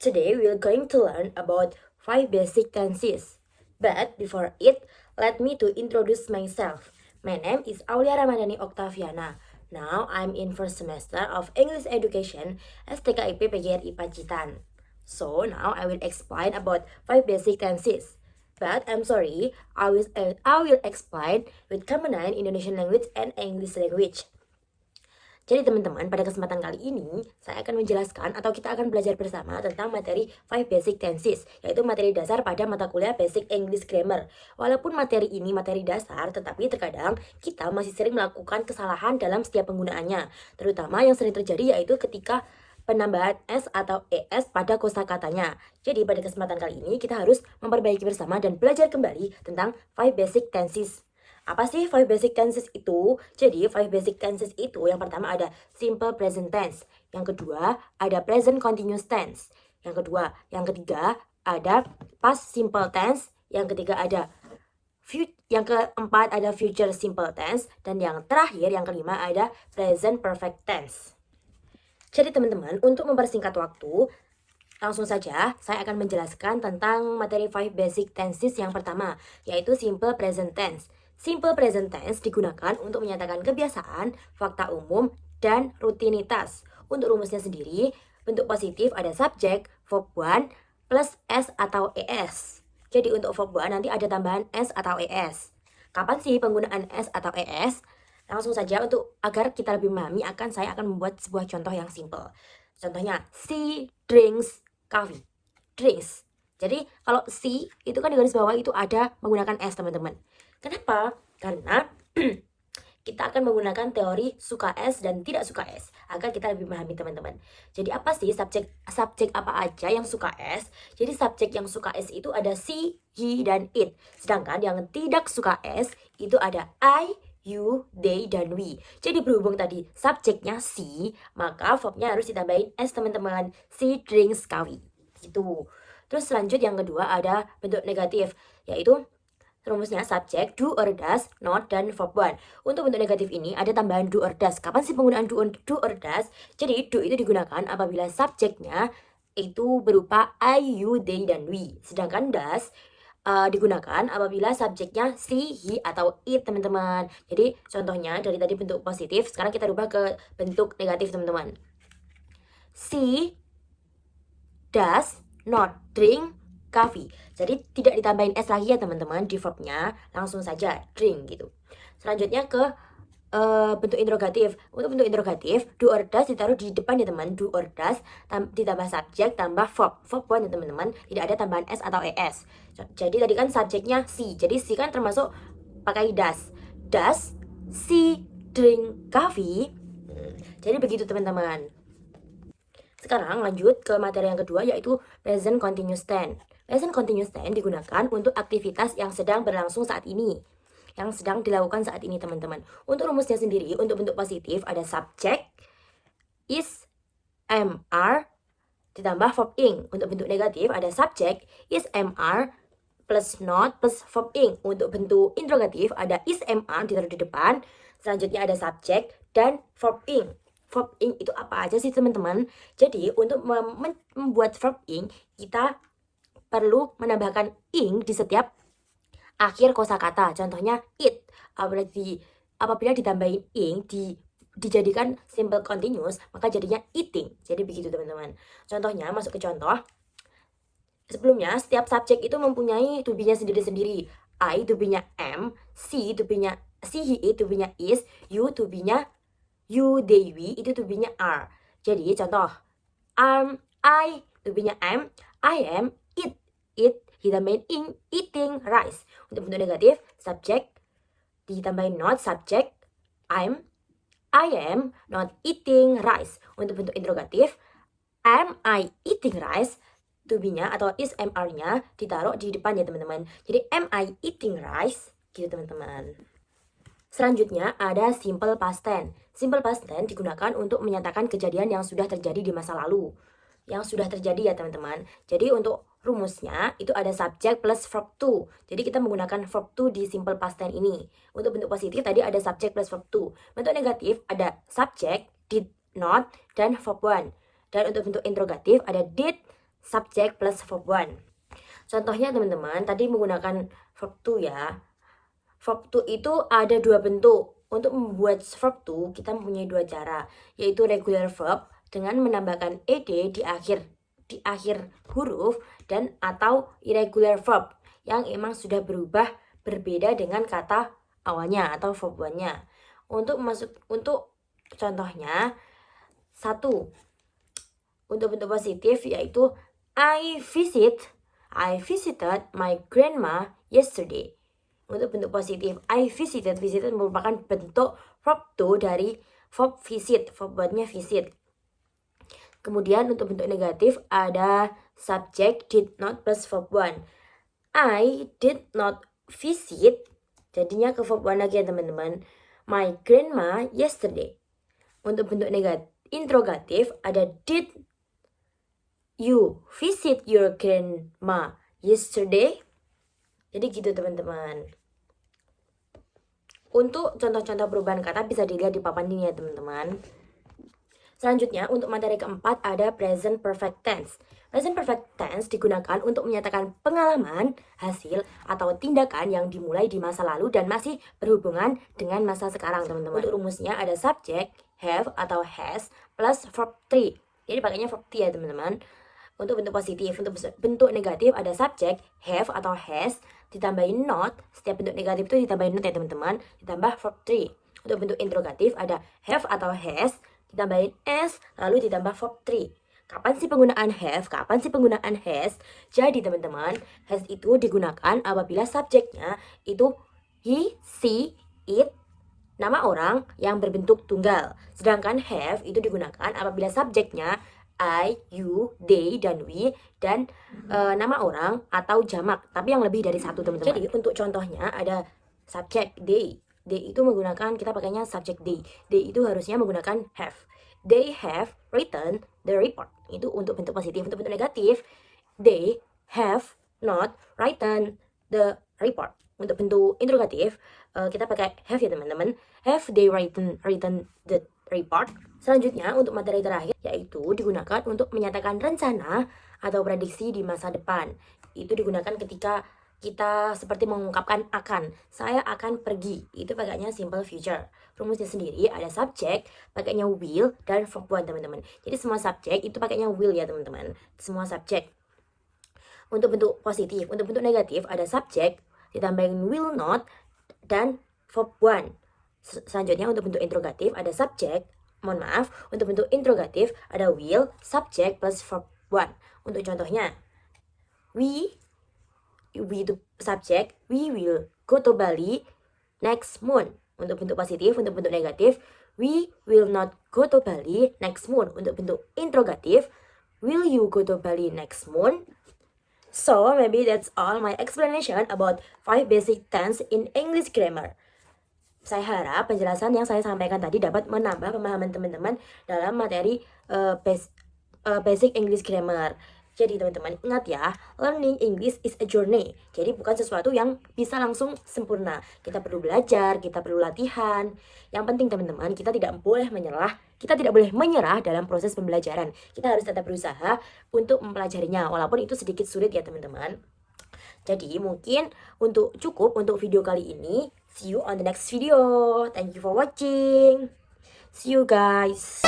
Today we're going to learn about 5 basic tenses. But before it, let me to introduce myself. My name is Aulia Ramadhani Octaviana. Now I'm in first semester of English Education STKIP PGRI Pacitan. So now I will explain about 5 basic tenses. But I'm sorry, I will explain with combined Indonesian language and English language. Jadi teman-teman, pada kesempatan kali ini, saya akan menjelaskan atau kita akan belajar bersama tentang materi 5 Basic Tenses, yaitu materi dasar pada mata kuliah Basic English Grammar. Walaupun materi ini materi dasar, tetapi terkadang kita masih sering melakukan kesalahan dalam setiap penggunaannya. Terutama yang sering terjadi yaitu ketika penambahan S atau ES pada kosakatanya. Jadi pada kesempatan kali ini, kita harus memperbaiki bersama dan belajar kembali tentang 5 Basic Tenses. Apa sih 5 basic tenses itu? Jadi 5 basic tenses itu yang pertama ada simple present tense, yang kedua ada present continuous tense, yang ketiga ada past simple tense, yang ketiga ada yang keempat ada future simple tense, dan yang terakhir yang kelima ada present perfect tense. Jadi teman-teman, untuk mempersingkat waktu, langsung saja saya akan menjelaskan tentang materi 5 basic tenses yang pertama, yaitu simple present tense. Simple present tense digunakan untuk menyatakan kebiasaan, fakta umum, dan rutinitas. Untuk rumusnya sendiri, bentuk positif ada subjek, verb 1, plus S atau ES. Jadi untuk verb 1 nanti ada tambahan S atau ES. Kapan sih penggunaan S atau ES? Langsung saja agar kita lebih memahami saya akan membuat sebuah contoh yang simple. Contohnya, she drinks coffee. Drinks. Jadi kalau she itu kan di garis bawah itu ada menggunakan S teman-teman. Kenapa? Karena kita akan menggunakan teori suka S dan tidak suka S agar kita lebih memahami teman-teman. Jadi apa sih subjek apa aja yang suka S? Jadi subjek yang suka S itu ada she, he, dan it. Sedangkan yang tidak suka S itu ada I, you, they, dan we. Jadi berhubung tadi subjeknya she, maka verbnya harus ditambahin S teman-teman. She drinks coffee. Gitu. Terus lanjut yang kedua ada bentuk negatif, yaitu rumusnya subjek, do or does, not, dan verb 1. Untuk bentuk negatif ini ada tambahan do or does. Kapan sih penggunaan do or does? Jadi do itu digunakan apabila subjeknya itu berupa I, you, they, dan we. Sedangkan does digunakan apabila subjeknya she, he, atau it teman-teman. Jadi contohnya dari tadi bentuk positif, sekarang kita rubah ke bentuk negatif teman-teman. She does not drink coffee. Jadi tidak ditambahin S lagi ya teman-teman di verbnya, langsung saja drink gitu. Selanjutnya ke bentuk interrogatif. Untuk bentuk interrogatif, do or does ditaruh di depan ya teman. Do or does ditambah subjek tambah verb 1 ya teman-teman. Tidak ada tambahan S atau ES. Jadi tadi kan subjeknya she. Jadi she kan termasuk pakai does. Does she drink coffee? Jadi begitu teman-teman. Sekarang lanjut ke materi yang kedua, yaitu present continuous tense. Present continuous tense digunakan untuk aktivitas yang sedang berlangsung saat ini, yang sedang dilakukan saat ini teman-teman. Untuk rumusnya sendiri, untuk bentuk positif ada subjek, is, am, ditambah verb ing. Untuk bentuk negatif ada subjek, is, am, plus not plus verb ing. Untuk bentuk interrogatif ada is, am, ditaruh di depan. Selanjutnya ada subjek dan verb ing. Verb ing itu apa aja sih teman-teman? Jadi untuk membuat verb ing, kita perlu menambahkan ing di setiap akhir kosakata. Contohnya it. Apabila ditambahin ing dijadikan simple continuous, maka jadinya eating. Jadi begitu teman-teman. Contohnya masuk ke contoh. Sebelumnya setiap subjek itu mempunyai to be-nya sendiri-sendiri. I to be-nya am, she to be-nya he, it to be-nya is, you to be-nya you, they, we itu to be-nya are. Jadi contoh, I to be-nya am, I am, it ditambahin ing, eating rice. Untuk bentuk negatif, subjek ditambahin not, subjek I am not eating rice. Untuk bentuk interrogatif, am I eating rice? To be-nya atau is am-nya ditaruh di depan ya teman-teman. Jadi am I eating rice? Gitu teman-teman. Selanjutnya ada simple past tense. Simple past tense digunakan untuk menyatakan kejadian yang sudah terjadi di masa lalu. Yang sudah terjadi ya teman-teman. Jadi untuk rumusnya itu ada subject plus verb to. Jadi kita menggunakan verb to di simple past tense ini. Untuk bentuk positif tadi ada subject plus verb to. Bentuk negatif ada subject, did not, dan verb 1. Dan untuk bentuk interrogatif ada did, subject plus verb 1. Contohnya teman-teman, tadi menggunakan verb to ya. Verb to itu ada dua bentuk. Untuk membuat verb to, kita mempunyai dua cara, yaitu regular verb dengan menambahkan ed di akhir huruf, dan atau irregular verb yang emang sudah berubah berbeda dengan kata awalnya atau verb 1-nya. Untuk contohnya, 1. Untuk bentuk positif yaitu I visited my grandma yesterday. Untuk bentuk positif, I visited merupakan bentuk verb to dari verb visit, verb 1-nya visit. Kemudian untuk bentuk negatif ada subject did not plus verb 1. I did not visit, jadinya ke verb 1 lagi ya teman-teman, my grandma yesterday. Untuk bentuk interrogatif ada did you visit your grandma yesterday? Jadi gitu teman-teman. Untuk contoh-contoh perubahan kata bisa dilihat di papan ini ya teman-teman. Selanjutnya untuk materi keempat ada present perfect tense. Present perfect tense digunakan untuk menyatakan pengalaman, hasil, atau tindakan yang dimulai di masa lalu dan masih berhubungan dengan masa sekarang teman-teman. Untuk rumusnya ada subject, have atau has plus verb 3. Jadi pakainya verb 3 ya teman-teman. Untuk bentuk positif, untuk bentuk negatif ada subject, have atau has, ditambahin not. Setiap bentuk negatif itu ditambahin not ya teman-teman, ditambah verb 3. Untuk bentuk interrogatif ada have atau has, ditambahin s, lalu ditambah verb 3. Kapan sih penggunaan have? Kapan sih penggunaan has? Jadi teman-teman, has itu digunakan apabila subjeknya itu he, she, it, nama orang yang berbentuk tunggal. Sedangkan have itu digunakan apabila subjeknya I, you, they, dan we, dan nama orang atau jamak, tapi yang lebih dari satu teman-teman. Jadi untuk contohnya ada subject they. They itu menggunakan, kita pakainya subject they. They itu harusnya menggunakan have. They have written the report. Itu untuk bentuk positif. Untuk bentuk negatif, they have not written the report. Untuk bentuk interrogatif, kita pakai have ya teman-teman. Have they written the report? Selanjutnya untuk materi terakhir yaitu digunakan untuk menyatakan rencana atau prediksi di masa depan. Itu digunakan ketika kita seperti mengungkapkan akan, saya akan pergi. Itu pakainya simple future. Rumusnya sendiri ada subject, pakainya will, dan verb 1 teman-teman. Jadi semua subject itu pakainya will ya teman-teman. Semua subject. Untuk bentuk positif, untuk bentuk negatif ada subject, ditambahin will not, dan verb 1. Selanjutnya untuk bentuk interrogatif ada subject, untuk bentuk interrogatif ada will, subject plus verb 1. Untuk contohnya, we itu subject, we will go to Bali next month. Untuk bentuk positif, untuk bentuk negatif, we will not go to Bali next month. Untuk bentuk interrogatif, will you go to Bali next month? So maybe that's all my explanation about 5 basic tense in English grammar. Saya harap penjelasan yang saya sampaikan tadi dapat menambah pemahaman teman-teman dalam materi basic English grammar. Jadi teman-teman ingat ya, learning English is a journey. Jadi bukan sesuatu yang bisa langsung sempurna. Kita perlu belajar, kita perlu latihan. Yang penting teman-teman, kita tidak boleh menyerah dalam proses pembelajaran. Kita harus tetap berusaha untuk mempelajarinya, walaupun itu sedikit sulit ya teman-teman. Jadi mungkin cukup untuk video kali ini. See you on the next video. Thank you for watching. See you guys.